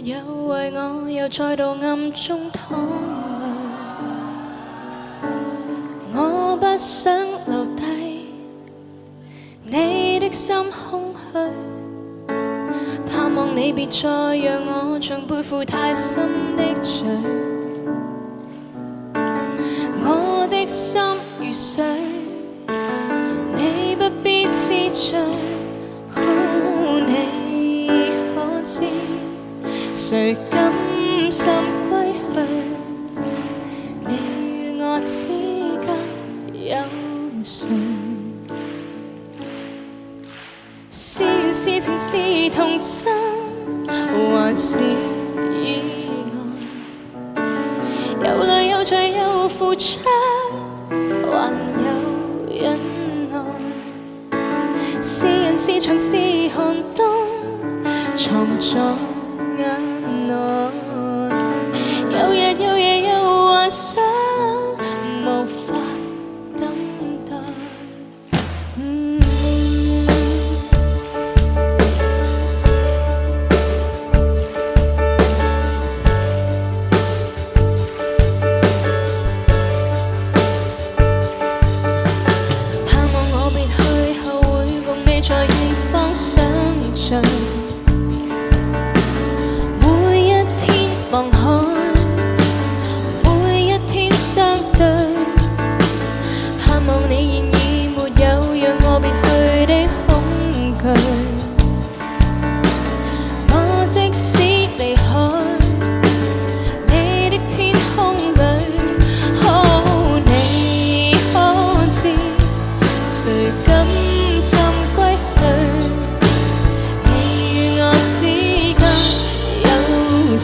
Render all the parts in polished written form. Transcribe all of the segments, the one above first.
有為我又再度暗中淌淚，我不想留低你的心空虛，盼望你別再讓我像背負太深的罪，我的心如水，你不必痴醉，你可知誰甘心歸去？你與我之間有誰？是緣是情是童真，還是意外？有淚有罪有付出，還有忍耐。是人是牆是寒冬，藏在眼內。有日有夜有幻想，無法等待。盼望我別去後會共你在遠方相聚，每一天望海，每一天相對，盼望你現已沒有讓我別去的恐懼。我即使離開你的天空裏，你可知誰甘心歸去？你與我之間有誰？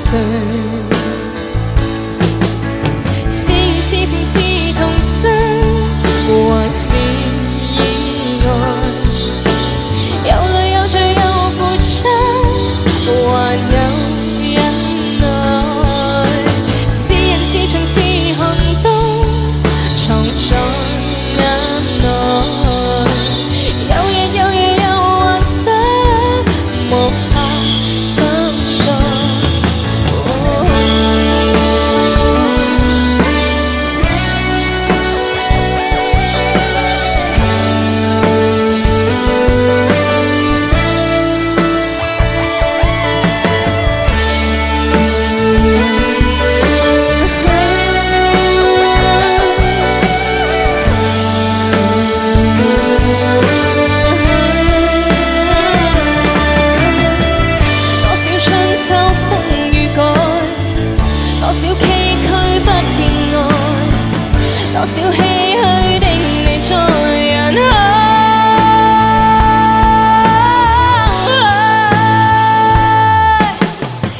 是緣是情是童真，還是意外？有淚有罪有付出，還有忍耐。是人是牆是寒冬，藏在眼內。有日有夜有幻想，無法等待。多少春秋風雨改，多少崎嶇不見愛，多少唏噓的你在人海。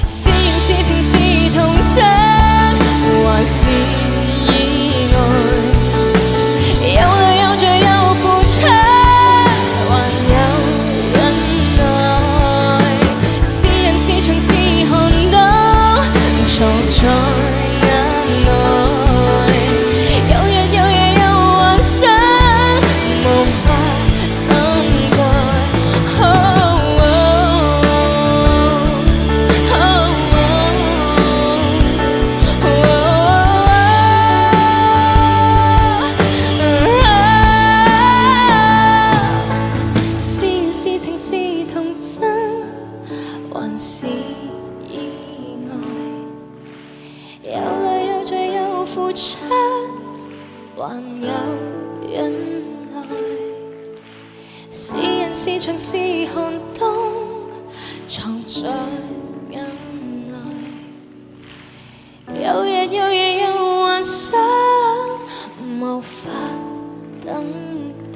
是緣是情是童真，還是意外？有淚有罪有付出，還有忍耐。是人是牆是寒冬，藏在眼內。有日有夜有幻想，無法等待。是緣是情是童真，還是意外？有淚有罪有付出，還有忍耐。是人是牆是寒冬，藏在眼內。有日有夜有幻想，無法等待。